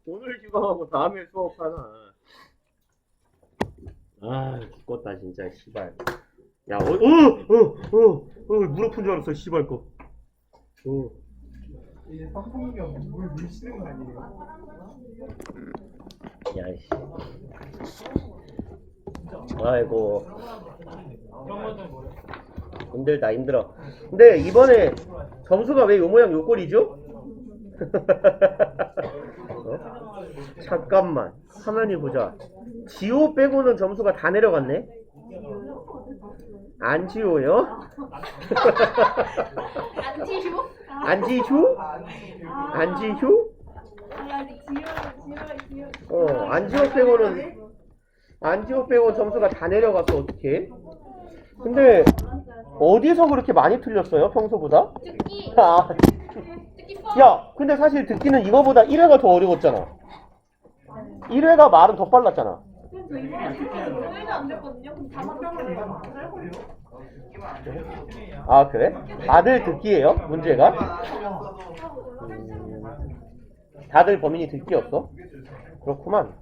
오늘 휴강하고 다음에 수업하나. 아, 죽겠다, 진짜, 씨발. 야, 무릎 푼 줄 알았어, 씨발 거. 이제 선풍기가 물 물시는 거 아니에요? 야, 씨. 아이고. 힘들다, 힘들어. 근데 이번에 점수가 왜 요 모양 요 꼴이죠? 어? 잠깐만. 화면이 보자. 지호 빼고는 점수가 다 내려갔네? 안지호요? 안지효? 안지휴? 안지휴? 아니 지효. 안지호 빼고 점수가 다 내려갔어. 어떻게? 근데 어디서 그렇게 많이 틀렸어요? 평소보다? 듣기. 아, 듣기 야, 근데 사실 듣기는 이거보다 1회가 더 어려웠잖아. 1회가 말은 더 빨랐잖아. 저 이번에 듣기 안 됐거든요. 그럼 다 맞았어요. 아, 그래? 다들 듣기예요? 문제가? 다들 범인이 듣기였어? 그렇구만.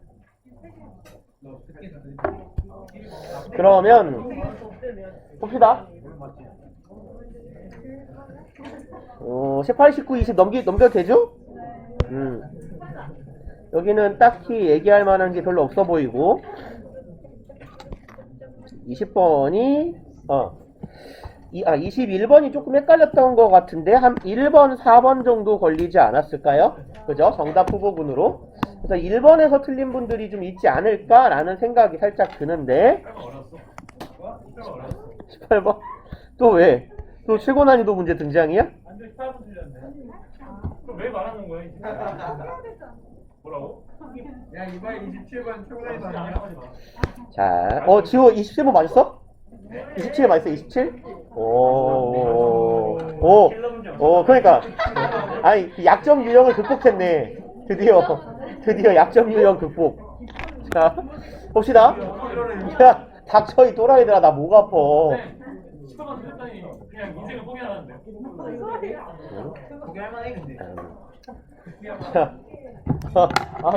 그러면 봅시다. 18, 19, 20 넘겨도 되죠? 여기는 딱히 얘기할 만한 게 별로 없어 보이고 20번이 21번이 조금 헷갈렸던 것 같은데 한 1번, 4번 정도 걸리지 않았을까요? 그죠? 정답 후보군으로. 그래서 1번에서 틀린 분들이 좀 있지 않을까라는 생각이 살짝 드는데 18번? 또 왜? 또 최고 난이도 문제 등장이야? 완전 18분 틀렸네. 그럼 왜 말하는 거야? 뭐라고? 야 이번에 27번 최고라이도 아니야? 자, 지호 27번 맞았어? 27 맞았어? 27? 그러니까 아니 약점 유형을 극복했네. 드디어 약점 유형 극복. 자, 봅시다. 야, 닥쳐 이 또라이들아. 나 목 아파. 10번만 틀렸다니 그냥 인생을 포기하라는데. 포기할 만해 근데. 자,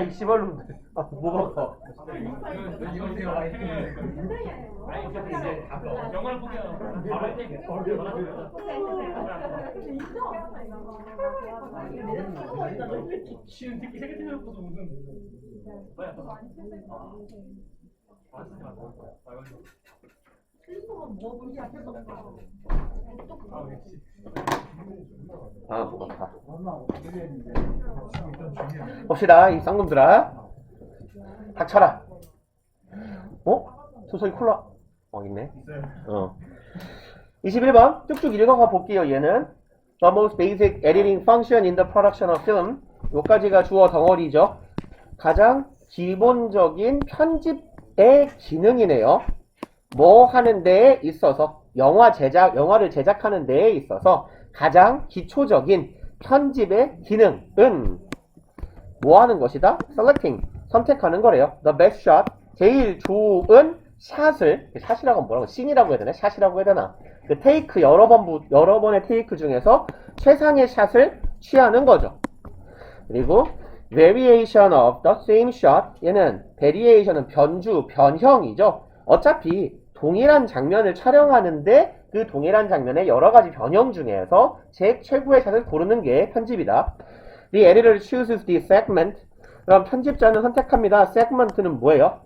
이 씨발놈들. 목 아파. 이거 되게 많이 틀리네. 아니 근데 이제 영화를 포기하면 바로 할 때. 쉬운 특히 세계 틀렸고도 무슨 뭐야? 목 아파. 봅시다, 이 쌍놈들아. 닥쳐라. 소설이 콜라. 있네. 21번 쭉쭉 읽어가 볼게요. 얘는 The most basic editing function in the production of film. 요까지가 주어 덩어리죠. 가장 기본적인 편집의 기능이네요. 뭐 하는 데에 있어서 영화를 제작하는 데에 있어서 가장 기초적인 편집의 기능은 뭐 하는 것이다? Selecting, 선택하는 거래요. The best shot, 제일 좋은 샷이라고 뭐라고, 씬이라고 해야 되나? 샷이라고 해야 되나? 그 테이크 여러 번의 테이크 중에서 최상의 샷을 취하는 거죠. 그리고 variation of the same shot, 얘는 variation은 변형이죠. 어차피 동일한 장면을 촬영하는데 그 동일한 장면의 여러 가지 변형 중에서 최고의 샷을 고르는 게 편집이다. The editor chooses the segment. 그럼 편집자는 선택합니다. segment는 뭐예요?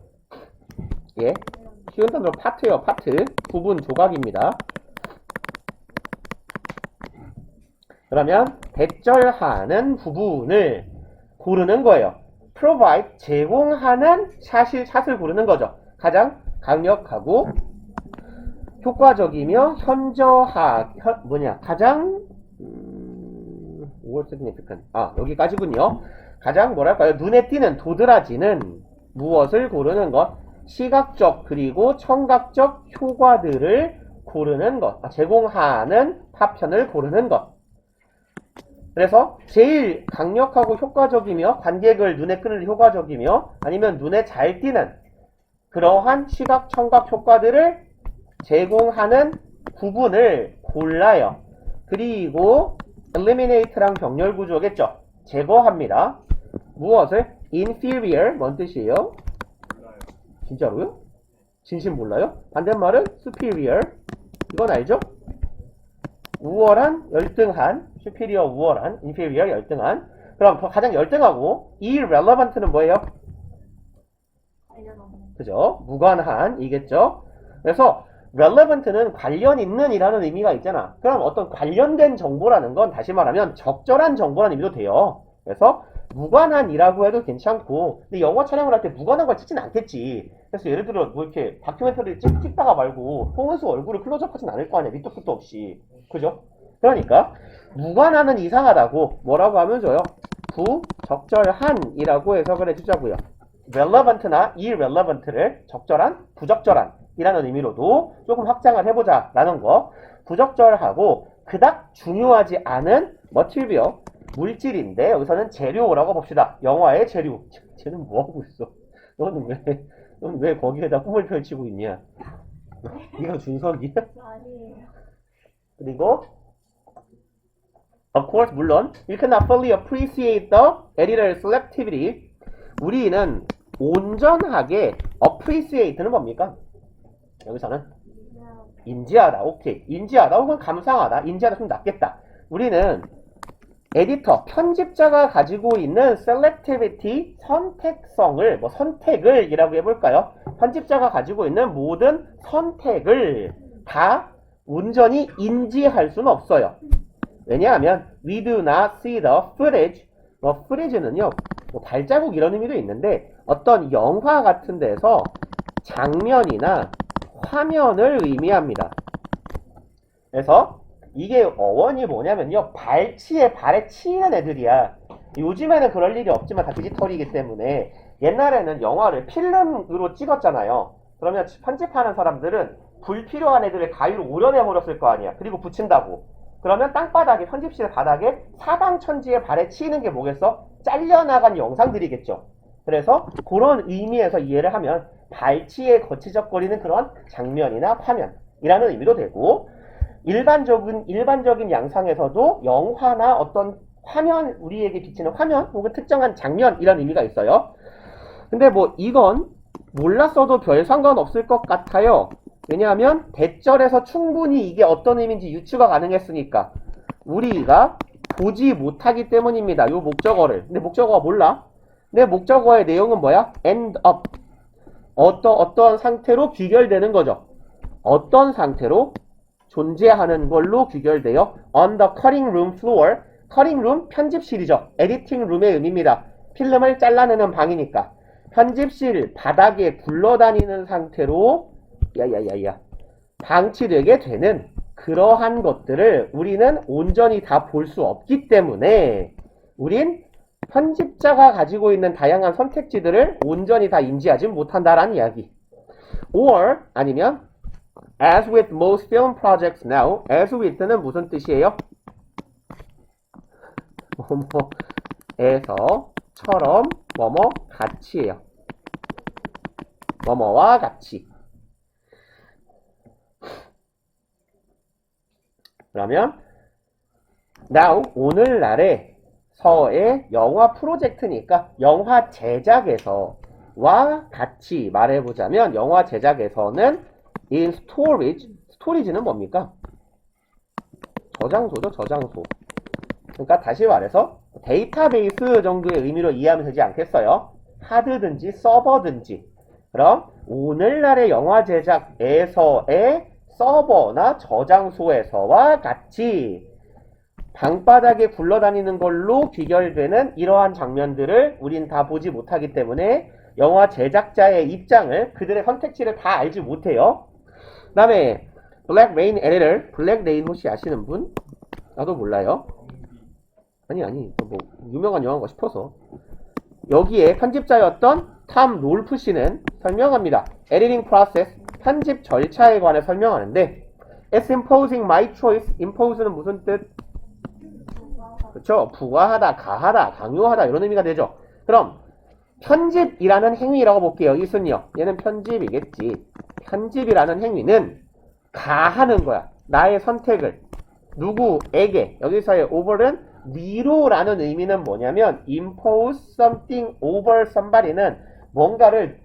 예, 쉬운 단어로 파트예요. 파트, 부분, 조각입니다. 그러면 대절하는 부분을 고르는 거예요. provide, 제공하는 샷을 고르는 거죠. 가장 강력하고 효과적이며 가장 what's significant? 여기까지군요. 가장 뭐랄까요? 눈에 띄는, 도드라지는 무엇을 고르는 것? 시각적 그리고 청각적 효과들을 고르는 것. 제공하는 파편을 고르는 것. 그래서 제일 강력하고 효과적이며 관객을 눈에 끄는 효과적이며 아니면 눈에 잘 띄는 그러한 시각, 청각 효과들을 제공하는 부분을 골라요. 그리고 eliminate랑 병렬 구조겠죠. 제거합니다. 무엇을? inferior 뭔 뜻이에요? 진짜로요? 진심 몰라요? 반대말은 superior. 이건 알죠? 우월한, 열등한, superior 우월한, inferior 열등한. 그럼 가장 열등하고 irrelevant는 뭐예요? 그죠? 무관한 이겠죠? 그래서 relevant는 관련 있는 이라는 의미가 있잖아. 그럼 어떤 관련된 정보라는 건 다시 말하면 적절한 정보라는 의미도 돼요. 그래서 무관한이라고 해도 괜찮고, 근데 영화 촬영을 할 때 무관한 걸 찍진 않겠지. 그래서 예를 들어 뭐 이렇게 다큐멘터리를 찍다가 말고 홍은수 얼굴을 클로즈업 하진 않을 거 아니야. 밑도 끝도 없이. 그죠? 그러니까 무관한은 이상하다고 뭐라고 하면 줘요? 부적절한이라고 해석을 해주자고요. relevant나 irrelevant를 적절한, 부적절한 이라는 의미로도 조금 확장을 해보자 라는 거. 부적절하고 그닥 중요하지 않은 material, 물질인데 여기서는 재료라고 봅시다. 영화의 재료. 쟤는 뭐하고 있어? 너는 왜 거기에다 꿈을 펼치고 있냐? 네가 준석이야? 아니에요. 그리고 of course 물론 you cannot fully appreciate the editor's selectivity. 우리는 온전하게 appreciate는 뭡니까? 여기서는 인지하다. 오케이. 인지하다 혹은 감상하다. 인지하다 좀 낫겠다. 우리는 에디터, 편집자가 가지고 있는 selectivity, 선택성을, 선택을 이라고 해볼까요? 편집자가 가지고 있는 모든 선택을 다 온전히 인지할 수는 없어요. 왜냐하면 we do not see the footage. footage는요, 발자국 이런 의미도 있는데 어떤 영화 같은 데서 장면이나 화면을 의미합니다. 그래서 이게 어원이 뭐냐면요, 발에 치이는 애들이야. 요즘에는 그럴 일이 없지만 다 디지털이기 때문에 옛날에는 영화를 필름으로 찍었잖아요. 그러면 편집하는 사람들은 불필요한 애들을 가위로 오려내버렸을 거 아니야. 그리고 붙인다고. 그러면 땅바닥에, 편집실의 바닥에 사방천지에 발에 치이는 게 뭐겠어? 잘려나간 영상들이겠죠. 그래서 그런 의미에서 이해를 하면 발치에 거치적거리는 그런 장면이나 화면이라는 의미도 되고, 일반적인 양상에서도 영화나 어떤 화면, 우리에게 비치는 화면 혹은 특정한 장면 이런 의미가 있어요. 근데 이건 몰랐어도 별 상관없을 것 같아요. 왜냐하면 대절에서 충분히 이게 어떤 의미인지 유추가 가능했으니까 우리가 보지 못하기 때문입니다. 요 목적어를. 근데 목적어가 몰라? 근데 목적어의 내용은 뭐야? end up. 어떤 상태로 귀결되는 거죠. 어떤 상태로 존재하는 걸로 귀결돼요. on the cutting room floor. cutting room 편집실이죠. editing room의 의미입니다. 필름을 잘라내는 방이니까. 편집실 바닥에 굴러다니는 상태로 방치되게 되는 그러한 것들을 우리는 온전히 다 볼 수 없기 때문에 우린 편집자가 가지고 있는 다양한 선택지들을 온전히 다 인지하지 못한다라는 이야기. or 아니면 as with most film projects now. as with는 무슨 뜻이에요? 뭐뭐에서처럼 뭐뭐 같이예요. 뭐뭐와 같이. 그러면 now 오늘날의 서의 영화 프로젝트니까 영화 제작에서와 같이 말해보자면 영화 제작에서는 in storage, storage는 뭡니까? 저장소죠, 저장소. 그러니까 다시 말해서 데이터베이스 정도의 의미로 이해하면 되지 않겠어요? 하드든지 서버든지. 그럼 오늘날의 영화 제작에서의 서버나 저장소에서와 같이 방바닥에 굴러다니는 걸로 귀결되는 이러한 장면들을 우린 다 보지 못하기 때문에 영화 제작자의 입장을, 그들의 선택지를 다 알지 못해요. 그 다음에 블랙 레인 에디터, 블랙 레인 혹시 아시는 분? 나도 몰라요. 아니 유명한 영화인가 싶어서. 여기에 편집자였던 탐 롤프 씨는 설명합니다. 에디팅 프로세스, 편집 절차에 관해 설명하는데 It's imposing my choice. impose는 무슨 뜻? 그렇죠. 부과하다, 가하다, 강요하다 이런 의미가 되죠. 그럼 편집이라는 행위라고 볼게요. 이순요. 얘는 편집이겠지. 편집이라는 행위는 가하는 거야. 나의 선택을 누구에게, 여기서의 over는 위로라는 의미는 뭐냐면 impose something over somebody는 뭔가를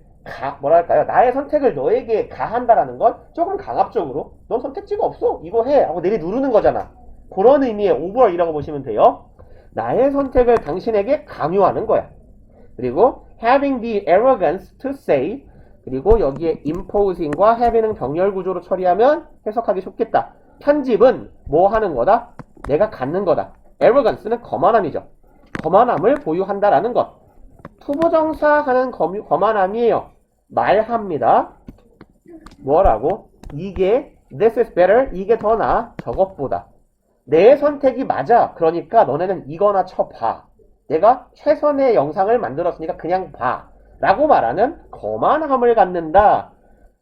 뭐랄까요? 나의 선택을 너에게 가한다라는 건 조금 강압적으로 넌 선택지가 없어. 이거 해. 하고 내리 누르는 거잖아. 그런 의미의 over이라고 보시면 돼요. 나의 선택을 당신에게 강요하는 거야. 그리고 having the arrogance to say 그리고 여기에 imposing과 having은 병렬 구조로 처리하면 해석하기 쉽겠다. 편집은 뭐 하는 거다? 내가 갖는 거다. arrogance는 거만함이죠. 거만함을 보유한다라는 것. 투부정사 하는 거만함이에요. 말합니다. 뭐라고? 이게 this is better. 이게 더 나아. 저것보다. 내 선택이 맞아. 그러니까 너네는 이거나 쳐봐. 내가 최선의 영상을 만들었으니까 그냥 봐. 라고 말하는 거만함을 갖는다.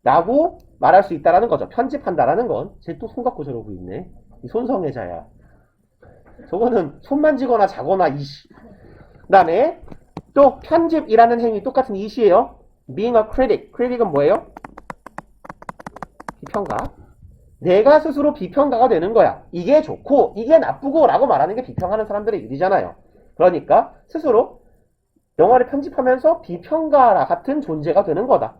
라고 말할 수 있다라는 거죠. 편집한다라는 건. 쟤 또 손 갖고 저러고 있네. 이 손성애자야. 저거는 손 만지거나 자거나 이씨. 그 다음에 또 편집이라는 행위 똑같은 이시예요. being a critic. critic은 뭐예요? 비평가. 내가 스스로 비평가가 되는 거야. 이게 좋고 이게 나쁘고 라고 말하는 게 비평하는 사람들의 일이잖아요. 그러니까 스스로 영화를 편집하면서 비평가 같은 존재가 되는 거다.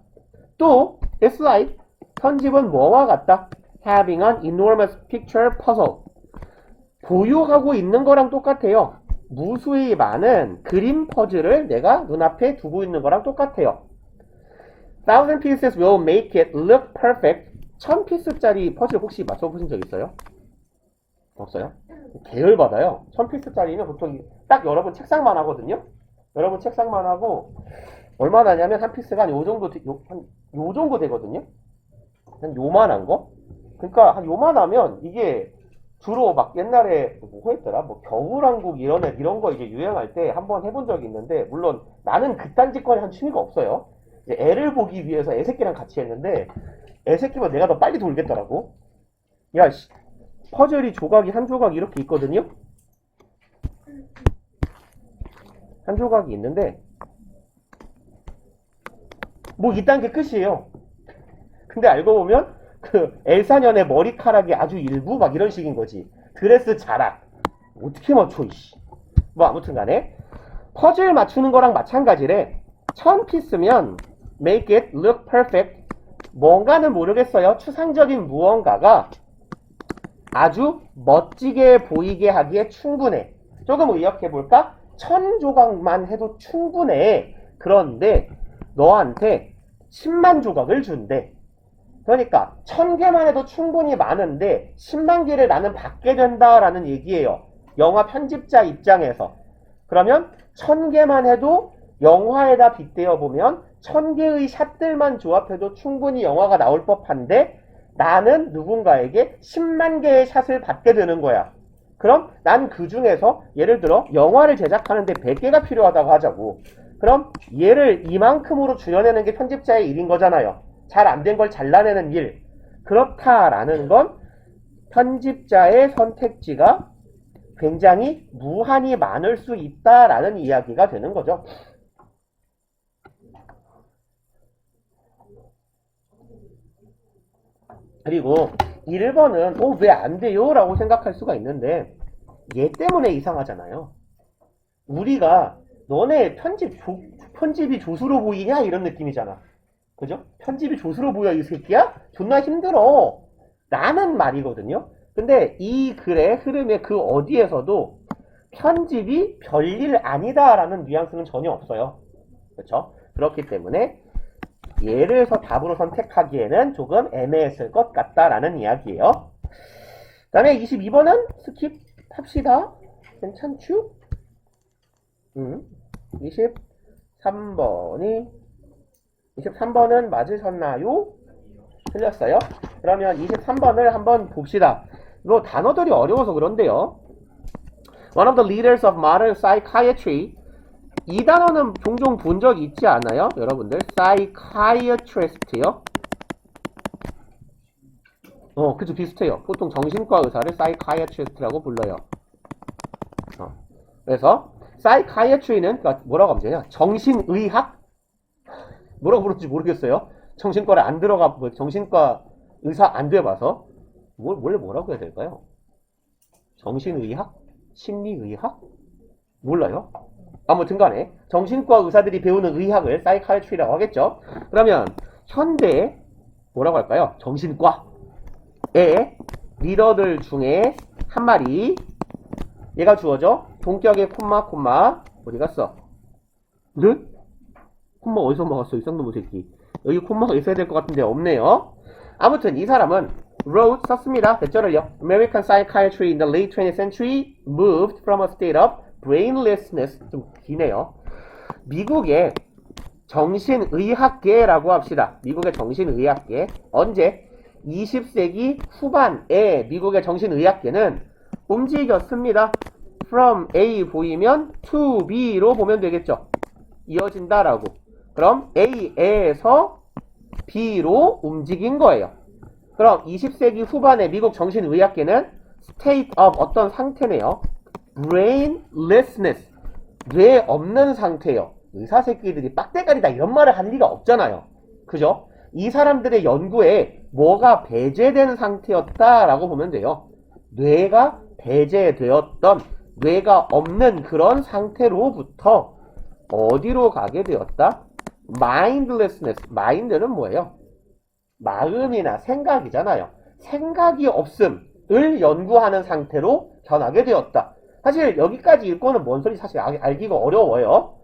또 it's like 편집은 뭐와 같다? having an enormous picture puzzle. 보유하고 있는 거랑 똑같아요. 무수히 많은 그림 퍼즐을 내가 눈앞에 두고 있는 거랑 똑같아요. Thousand pieces will make it look perfect. 1000피스짜리 퍼즐 혹시 맞춰보신 적 있어요? 없어요? 계열받아요. 1000피스짜리는 보통 딱 여러분 책상만 하거든요. 여러분 책상만 하고 얼마나 하냐면 한 피스가 한 요 정도 되거든요. 한 요만한 거. 그러니까 한 요만하면 이게 주로 막 옛날에 뭐 했더라? 뭐 겨울왕국 이런 거 이제 유행할 때 한번 해본 적이 있는데 물론 나는 그딴 짓거리 한 취미가 없어요. 이제 애를 보기 위해서 애새끼랑 같이 했는데 애새끼만 내가 더 빨리 돌겠더라고. 야, 씨, 퍼즐이 조각이 한 조각 이렇게 있거든요. 한 조각이 있는데 뭐 이딴 게 끝이에요. 근데 알고 보면 그 엘사년의 머리카락이 아주 일부 막 이런 식인 거지. 드레스 자락 어떻게 맞춰 이씨. 뭐 아무튼 간에 퍼즐 맞추는 거랑 마찬가지래. 1000피스면 make it look perfect. 뭔가는 모르겠어요. 추상적인 무언가가 아주 멋지게 보이게 하기에 충분해. 조금 의역해 볼까? 1000조각만 해도 충분해. 그런데 너한테 10만 조각을 준대. 그러니까 1000개만 해도 충분히 많은데 10만 개를 나는 받게 된다라는 얘기예요. 영화 편집자 입장에서. 그러면 1000개만 해도 영화에다 빗대어 보면 1000개의 샷들만 조합해도 충분히 영화가 나올 법한데 나는 누군가에게 10만 개의 샷을 받게 되는 거야. 그럼 난 그 중에서 예를 들어 영화를 제작하는데 100개가 필요하다고 하자고. 그럼 얘를 이만큼으로 줄여내는 게 편집자의 일인 거잖아요. 잘 안 된 걸 잘라내는 일. 그렇다라는 건 편집자의 선택지가 굉장히 무한히 많을 수 있다라는 이야기가 되는 거죠. 그리고 1번은 왜 안 돼요? 라고 생각할 수가 있는데 얘 때문에 이상하잖아요. 우리가 너네 편집이 조수로 보이냐? 이런 느낌이잖아. 그죠? 편집이 조수로 보여 이 새끼야? 존나 힘들어 라는 말이거든요. 근데 이 글의 흐름의 그 어디에서도 편집이 별일 아니다 라는 뉘앙스는 전혀 없어요. 그렇죠? 그렇기 때문에 얘를 답으로 선택하기에는 조금 애매했을 것 같다라는 이야기예요. 그 다음에 22번은 스킵합시다. 괜찮죠? 23번은 맞으셨나요? 틀렸어요. 그러면 23번을 한번 봅시다. 이 단어들이 어려워서 그런데요. One of the leaders of modern psychiatry. 이 단어는 종종 본 적 있지 않아요? 여러분들 psychiatrist요. 그죠, 비슷해요. 보통 정신과 의사를 psychiatrist라고 불러요. 그래서 psychiatry는 뭐라고 하면 되냐? 정신의학? 뭐라고 부르는지 모르겠어요. 정신과를 안 들어가, 정신과 의사 안 돼봐서 원래 뭐라고 해야 될까요? 정신의학? 심리의학? 몰라요. 아무튼 간에 정신과 의사들이 배우는 의학을 사이카이트리라고 하겠죠. 그러면 현대 뭐라고 할까요? 정신과의 리더들 중에 한 마리, 얘가 주어져. 동격의 콤마 어디 갔어? 네? 콤마 어디서 먹었어? 이 쌍놈의 새끼. 여기 콤마가 있어야 될 것 같은데 없네요. 아무튼 이 사람은 wrote 썼습니다. 대절을요. American psychiatry in the late 20th century moved from a state of brainlessness. 좀 기네요. 미국의 정신의학계라고 합시다. 미국의 정신의학계. 언제? 20세기 후반에 미국의 정신의학계는 움직였습니다. From A 보이면 to B로 보면 되겠죠. 이어진다라고. 그럼 A에서 B로 움직인 거예요. 그럼 20세기 후반에 미국 정신의학계는 state of 어떤 상태네요. brainlessness. 뇌 없는 상태예요. 의사 새끼들이 빡대가리다 이런 말을 할 리가 없잖아요. 그죠? 이 사람들의 연구에 뭐가 배제된 상태였다라고 보면 돼요. 뇌가 배제되었던, 뇌가 없는 그런 상태로부터 어디로 가게 되었다? mindlessness. mind는 뭐예요? 마음이나 생각이잖아요. 생각이 없음을 연구하는 상태로 변하게 되었다. 사실 여기까지 읽고는 뭔 소리 사실 알기가 어려워요.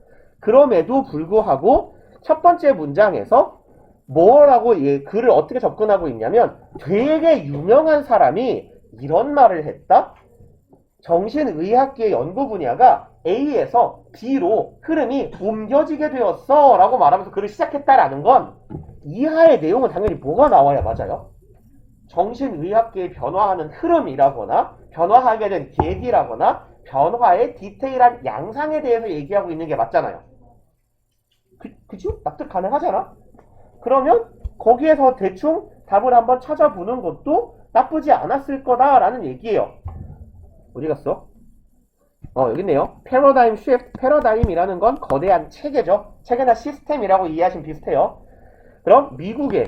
그럼에도 불구하고 첫 번째 문장에서 뭐라고 글을 어떻게 접근하고 있냐면 되게 유명한 사람이 이런 말을 했다? 정신의학계 연구 분야가 A에서 B로 흐름이 옮겨지게 되었어 라고 말하면서 글을 시작했다라는 건 이하의 내용은 당연히 뭐가 나와야 맞아요? 정신의학계의 변화하는 흐름이라거나 변화하게 된 계기라거나 변화의 디테일한 양상에 대해서 얘기하고 있는 게 맞잖아요. 그치? 납득 가능하잖아? 그러면 거기에서 대충 답을 한번 찾아보는 것도 나쁘지 않았을 거다라는 얘기예요. 어디 갔어? 여기 있네요. 패러다임 쉬프트. 패러다임이라는 건 거대한 체계죠. 체계나 시스템이라고 이해하시면 비슷해요. 그럼 미국의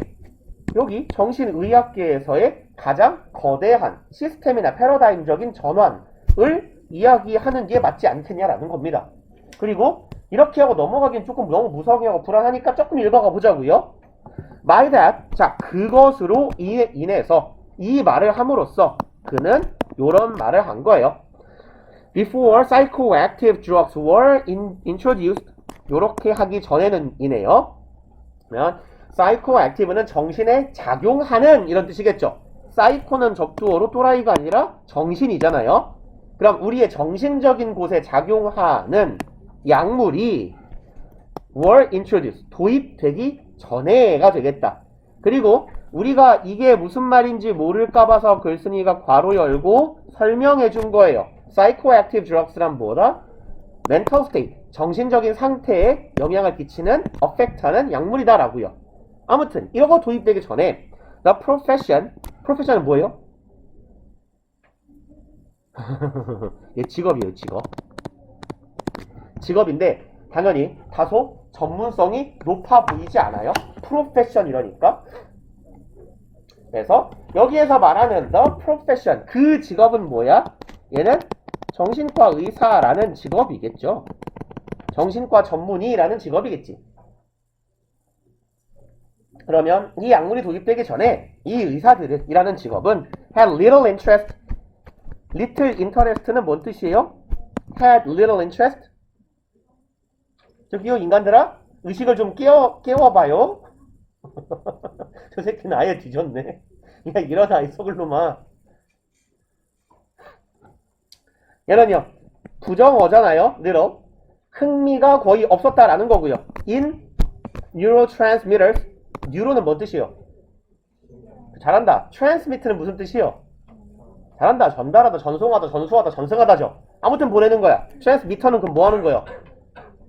여기 정신의학계에서의 가장 거대한 시스템이나 패러다임적인 전환을 이야기하는 게 맞지 않겠냐라는 겁니다. 그리고 이렇게 하고 넘어가긴 조금 너무 무성하고 하고 불안하니까 조금 읽어가 보자고요. My that. 자, 그것으로 인해서 이 말을 함으로써 그는 요런 말을 한 거예요. Before psychoactive drugs were introduced. 요렇게 하기 전에는 이네요. 그러면 psychoactive는 정신에 작용하는 이런 뜻이겠죠. 사이코는 접두어로 또라이가 아니라 정신이잖아요. 그럼 우리의 정신적인 곳에 작용하는 약물이 were introduced. 도입되기 전에가 되겠다. 그리고 우리가 이게 무슨 말인지 모를까 봐서 글쓴이가 괄호 열고 설명해 준 거예요. psychoactive drugs란 뭐다? mental state. 정신적인 상태에 영향을 끼치는 affect하는 약물이다 라고요. 아무튼 이거 도입되기 전에 the profession은 뭐예요? 얘 직업이에요. 직업인데 당연히 다소 전문성이 높아 보이지 않아요? profession 이러니까. 그래서 여기에서 말하는 the profession, 그 직업은 뭐야? 얘는 정신과 의사라는 직업이겠죠. 정신과 전문의라는 직업이겠지. 그러면 이 약물이 도입되기 전에 이 의사들이라는 직업은 had little interest. little interest는 뭔 뜻이에요? had little interest. 저기요 인간들아, 의식을 좀 깨워봐요. 저 새끼는 아예 뒤졌네. 야 일어나 이 썩을 놈아. 얘는요 부정어잖아요. little. 흥미가 거의 없었다라는 거고요. in neurotransmitters. 뉴로는 뭔 뜻이요? 잘한다. transmit는 무슨 뜻이요? 잘한다. 전달하다, 전송하다, 전수하다, 전승하다죠. 아무튼 보내는 거야. transmitter는 그럼 뭐 하는 거예요?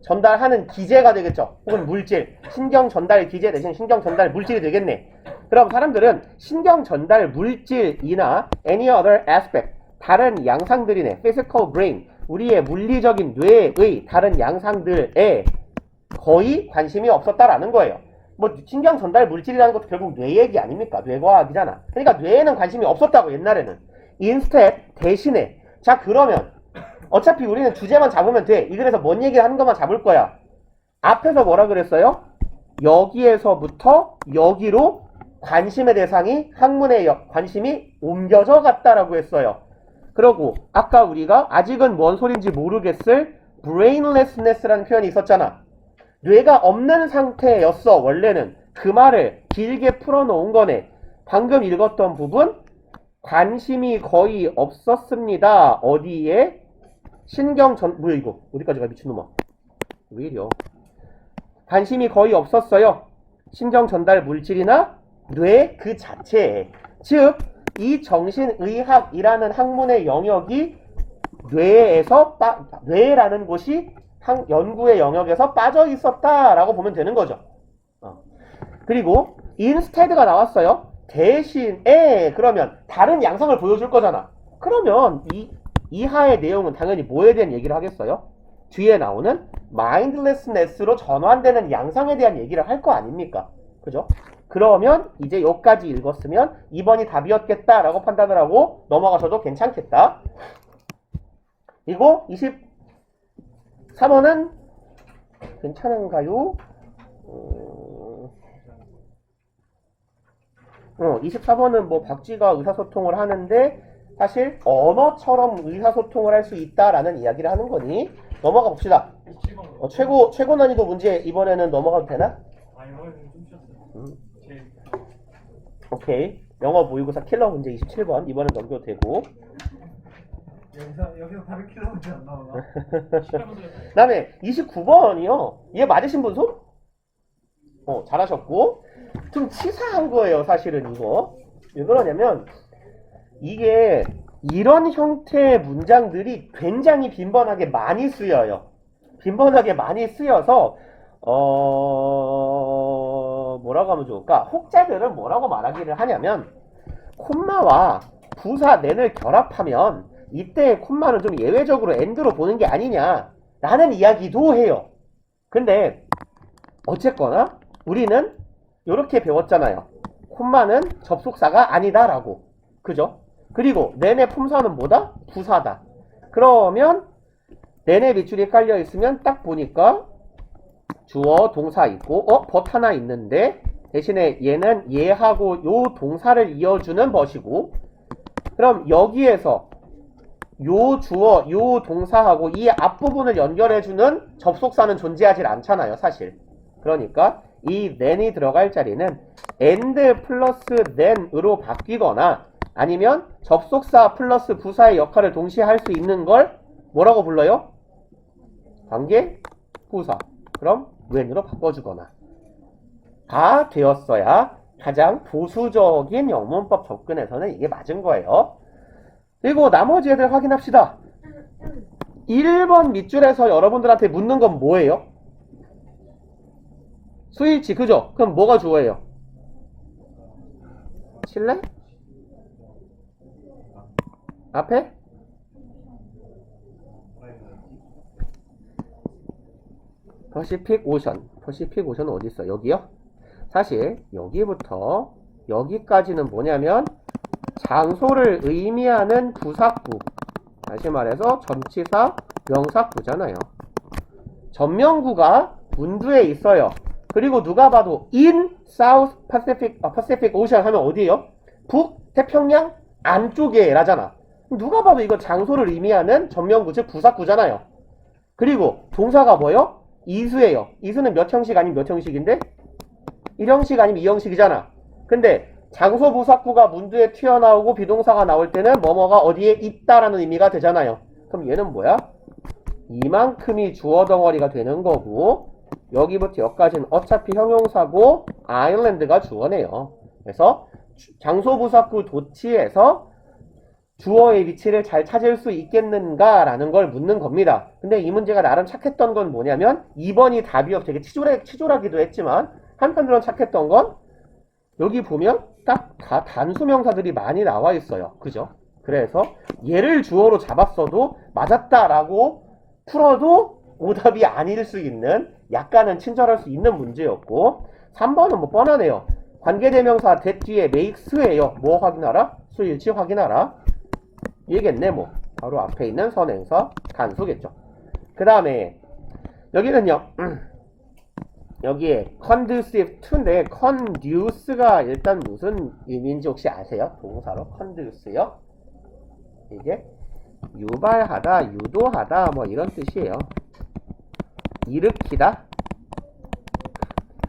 전달하는 기제가 되겠죠. 혹은 물질. 신경 전달 기제 대신 신경 전달 물질이 되겠네. 그럼 사람들은 신경 전달 물질이나 any other aspect, 다른 양상들이네. physical brain, 우리의 물리적인 뇌의 다른 양상들에 거의 관심이 없었다라는 거예요. 뭐 신경 전달 물질이라는 것도 결국 뇌 얘기 아닙니까? 뇌과학이잖아. 그러니까 뇌에는 관심이 없었다고 옛날에는. instead, 대신에. 자 그러면 어차피 우리는 주제만 잡으면 돼. 이 글에서 뭔 얘기를 하는 것만 잡을 거야. 앞에서 뭐라 그랬어요? 여기에서부터 여기로 관심의 대상이 학문의 관심이 옮겨져 갔다라고 했어요. 그러고 아까 우리가 아직은 뭔 소린지 모르겠을 brainlessness라는 표현이 있었잖아. 뇌가 없는 상태였어. 원래는 그 말을 길게 풀어놓은 거네. 방금 읽었던 부분 관심이 거의 없었습니다. 어디에? 뭐야 이거 어디까지 가 미친놈아. 왜 이려. 관심이 거의 없었어요. 신경 전달 물질이나 뇌 그 자체에. 즉 이 정신의학이라는 학문의 영역이 뇌라는 곳이 연구의 영역에서 빠져 있었다라고 보면 되는 거죠. 그리고 instead가 나왔어요. 대신에 그러면 다른 양상을 보여줄 거잖아. 그러면 이 이하의 내용은 당연히 뭐에 대한 얘기를 하겠어요? 뒤에 나오는 mindlessness로 전환되는 양상에 대한 얘기를 할 거 아닙니까? 그죠? 그러면 이제 여기까지 읽었으면 2번이 답이었겠다라고 판단을 하고 넘어가셔도 괜찮겠다. 그리고 23번은 괜찮은가요? 24번은 뭐 박쥐가 의사소통을 하는데 사실 언어처럼 의사소통을 할 수 있다라는 이야기를 하는 거니 넘어가 봅시다. 최고 난이도 문제 이번에는 넘어가도 되나? 오케이. 영어 모의고사 킬러 문제 27번 이번엔 넘겨도 되고. 여기서 다른 킬러 문제 안 나오나? 그 다음에 29번이요. 얘 맞으신 분 손? 잘하셨고. 좀 치사한 거예요 사실은 이거. 왜 그러냐면 이게 이런 형태의 문장들이 굉장히 빈번하게 많이 쓰여요. 빈번하게 많이 쓰여서 뭐라고 하면 좋을까? 혹자들은 뭐라고 말하기를 하냐면 콤마와 부사 낸을 결합하면 이때 콤마는 좀 예외적으로 엔드로 보는 게 아니냐 라는 이야기도 해요. 근데 어쨌거나 우리는 이렇게 배웠잖아요. 콤마는 접속사가 아니다 라고. 그죠? 그리고 낸의 품사는 뭐다? 부사다. 그러면 낸의 밑줄이 깔려 있으면 딱 보니까 주어 동사 있고 벗 하나 있는데 대신에 얘는 얘하고 요 동사를 이어주는 벗이고 그럼 여기에서 요 주어 요 동사하고 이 앞부분을 연결해주는 접속사는 존재하지 않잖아요 사실. 그러니까 이 then이 들어갈 자리는 and 플러스 then으로 바뀌거나 아니면 접속사 플러스 부사의 역할을 동시에 할 수 있는 걸 뭐라고 불러요? 관계 부사. 그럼 when으로 바꿔주거나 다 되었어야 가장 보수적인 영문법 접근에서는 이게 맞은 거예요. 그리고 나머지 애들 확인합시다. 1번 밑줄에서 여러분들한테 묻는 건 뭐예요? 수일치 그죠? 그럼 뭐가 주어예요? 칠레? 앞에? 퍼시픽 오션. 퍼시픽 오션은 어디 있어? 여기요? 사실 여기부터 여기까지는 뭐냐면 장소를 의미하는 부사구. 다시 말해서 전치사 명사구잖아요. 전명구가 문두에 있어요. 그리고 누가 봐도 in South Pacific Ocean 하면 어디예요? 북태평양 안쪽에 라잖아. 누가 봐도 이거 장소를 의미하는 전명구 즉 부사구잖아요. 그리고 동사가 뭐예요? 이수예요. 이수는 몇 형식 아니면 몇 형식인데? 1형식 아니면 2형식이잖아. 근데 장소 부사구가 문두에 튀어나오고 비동사가 나올 때는 뭐뭐가 어디에 있다라는 의미가 되잖아요. 그럼 얘는 뭐야? 이만큼이 주어 덩어리가 되는 거고 여기부터 여기까지는 어차피 형용사고 아일랜드가 주어네요. 그래서 장소 부사구 도치에서 주어의 위치를 잘 찾을 수 있겠는가 라는 걸 묻는 겁니다. 근데 이 문제가 나름 착했던 건 뭐냐면 2번이 답이어서 되게 치졸하기도 했지만 한편으로는 착했던 건 여기 보면 딱 다 단수명사들이 많이 나와 있어요. 그죠? 그래서 얘를 주어로 잡았어도 맞았다라고 풀어도 오답이 아닐 수 있는 약간은 친절할 수 있는 문제였고 3번은 뭐 뻔하네요. 관계대명사 that 뒤에 makes예요. 뭐 확인하라? 수일치 확인하라. 얘겠네 뭐. 바로 앞에 있는 선행사 단수겠죠. 그 다음에 여기는요. 여기에 conducive to인데 conduce가 일단 무슨 의미인지 혹시 아세요? 동사로 conduce요. 이게 유발하다, 유도하다 뭐 이런 뜻이에요. 일으키다.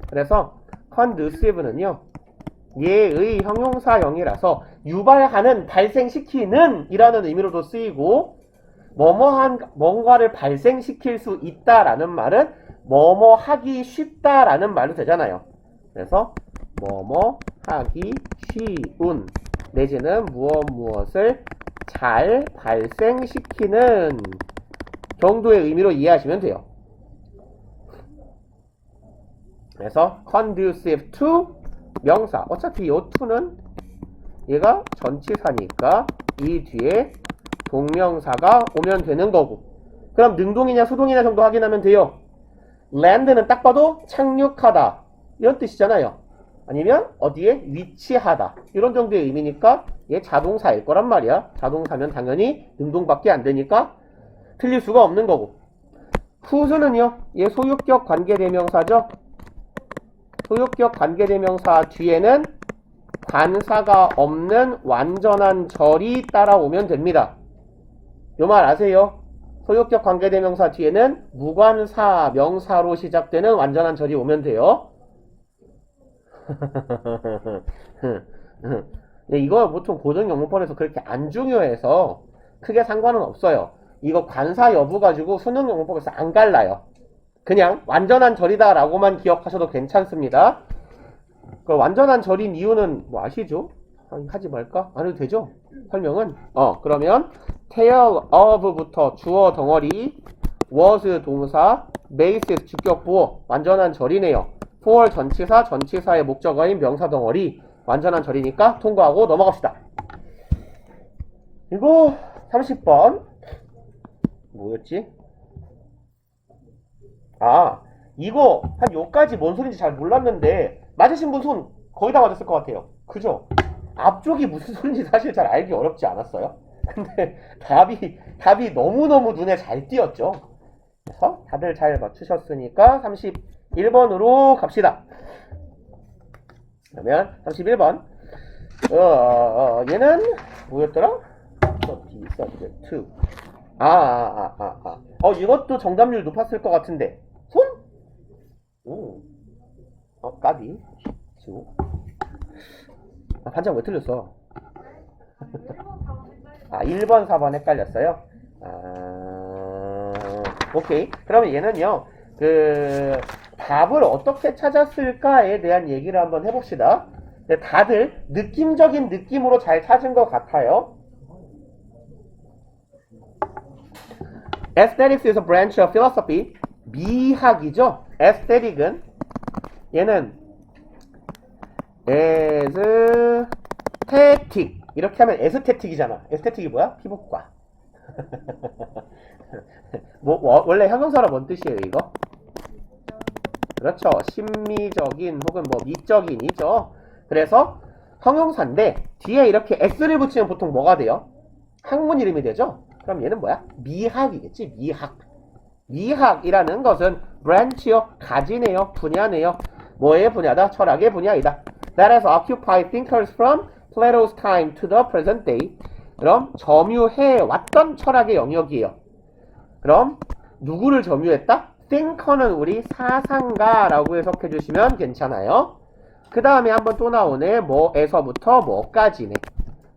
그래서 conducive는요. 얘의 형용사형이라서 유발하는, 발생시키는 이라는 의미로도 쓰이고 뭐뭐한 뭔가를 발생시킬 수 있다라는 말은 뭐뭐 하기 쉽다라는 말도 되잖아요. 그래서 뭐뭐 하기 쉬운 내지는 무엇을 잘 발생시키는 정도의 의미로 이해하시면 돼요. 그래서 conducive to 명사. 어차피 이 to는 얘가 전치사니까 이 뒤에 동명사가 오면 되는 거고. 그럼 능동이냐 수동이냐 정도 확인하면 돼요. land는 딱 봐도 착륙하다 이런 뜻이잖아요. 아니면 어디에 위치하다 이런 정도의 의미니까 얘 자동사일 거란 말이야. 자동사면 당연히 능동밖에 안 되니까 틀릴 수가 없는 거고. who's는요 얘 소유격 관계대명사죠. 소유격 관계대명사 뒤에는 관사가 없는 완전한 절이 따라오면 됩니다. 요 말 아세요? 소유격 관계대명사 뒤에는 무관사 명사로 시작되는 완전한 절이 오면 돼요. 이거 보통 고등영문법에서 그렇게 안 중요해서 크게 상관은 없어요. 이거 관사 여부 가지고 수능영문법에서 안 갈라요. 그냥 완전한 절이다 라고만 기억하셔도 괜찮습니다. 그 완전한 절인 이유는 뭐 아시죠? 하지 말까? 안 해도 되죠? 설명은? 그러면 tail of부터 주어 덩어리, was 동사, basis 주격 보어 완전한 절이네요. for 전치사, 전치사의 목적어인 명사 덩어리 완전한 절이니까 통과하고 넘어갑시다. 그리고 30번 뭐였지? 이거 한 요까지 뭔 소린지 잘 몰랐는데 맞으신 분 손 거의 다 맞았을 것 같아요. 그죠? 앞쪽이 무슨 소린지 사실 잘 알기 어렵지 않았어요? 근데 답이 너무너무 눈에 잘 띄었죠? 그래서 다들 잘 맞추셨으니까 31번으로 갑시다. 그러면 31번 얘는 뭐였더라? subject 2 이것도 정답률 높았을 것 같은데 손? 까비 반장 왜 틀렸어? 1번 4번 헷갈렸어요. 오케이. 그러면 얘는요 답을 어떻게 찾았을까에 대한 얘기를 한번 해봅시다. 다들 느낌적인 느낌으로 잘 찾은 것 같아요. Aesthetics is a branch of philosophy. 미학이죠. Aesthetic은 얘는 에스테틱 이렇게 하면 에스테틱이잖아. 에스테틱이 뭐야? 피부과. 원래 형용사로 뭔 뜻이에요 이거? 그렇죠. 심미적인 혹은 미적인이죠. 그래서 형용사인데 뒤에 이렇게 s를 붙이면 보통 뭐가 돼요? 학문 이름이 되죠. 그럼 얘는 뭐야? 미학이겠지. 미학이라는 것은 branch요, 가지네요, 분야네요. 뭐의 분야다? 철학의 분야이다. That has occupied thinkers from Plato's time to the present day. 그럼 점유해 왔던 철학의 영역이에요. 그럼 누구를 점유했다? thinker는 우리 사상가라고 해석해 주시면 괜찮아요. 그 다음에 한번 또 나오네. 뭐에서부터 뭐까지네.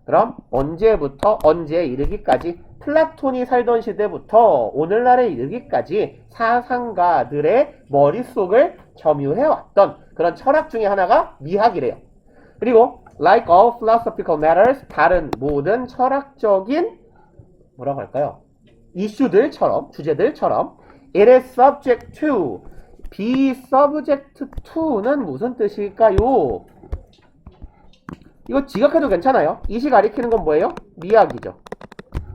그럼 언제부터 언제에 이르기까지, 플라톤이 살던 시대부터 오늘날에 이르기까지 사상가들의 머릿속을 점유해왔던 그런 철학 중에 하나가 미학이래요. 그리고 like all philosophical matters, 다른 모든 철학적인 뭐라고 할까요? 이슈들처럼, 주제들처럼 it is subject to, be subject to는 무슨 뜻일까요? 이거 지각해도 괜찮아요. 이시 가리키는 건 뭐예요? 미학이죠.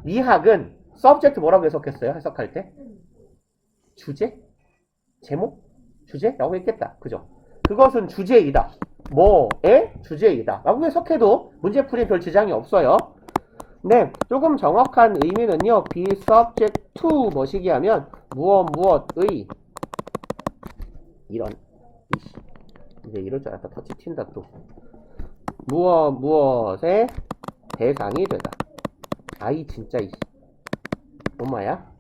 미학은 subject 뭐라고 해석했어요? 해석할 때? 주제? 제목? 주제라고 했겠다. 그죠? 그것은 주제이다. 뭐의 주제이다 라고 해석해도 문제풀이에 별 지장이 없어요. 네, 조금 정확한 의미는요. be subject to 뭐시기 하면 무엇의 이런 이씨. 이제 이럴 줄 알았다. 터치 튄다 또. 무엇의 대상이 되다. 아이 진짜 이씨. 엄마야?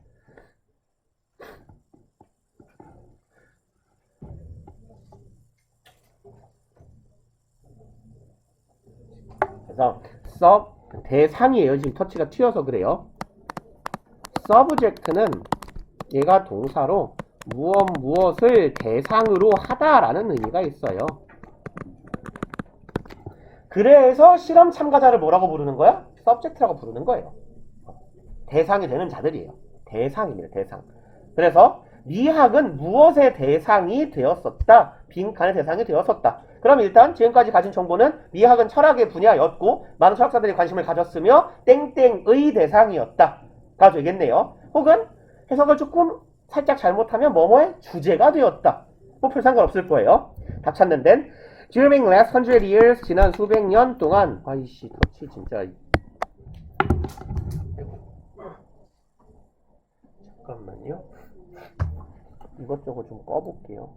그래서 대상이에요. 지금 터치가 튀어서 그래요. subject는 얘가 동사로 무엇을 대상으로 하다라는 의미가 있어요. 그래서 실험 참가자를 뭐라고 부르는 거야? subject라고 부르는 거예요. 대상이 되는 자들이에요. 대상입니다. 대상. 그래서 미학은 무엇의 대상이 되었었다. 빈칸의 대상이 되었었다. 그럼 일단 지금까지 가진 정보는 미학은 철학의 분야였고 많은 철학자들이 관심을 가졌으며 땡땡의 대상이었다 가 되겠네요. 혹은 해석을 조금 살짝 잘못하면 뭐뭐의 주제가 되었다. 뭐 별 상관없을 거예요. 답 찾는 데는 During last 100 years 지난 수백 년 동안 아이씨 터치 진짜 잠깐만요. 이것저것 좀 꺼볼게요.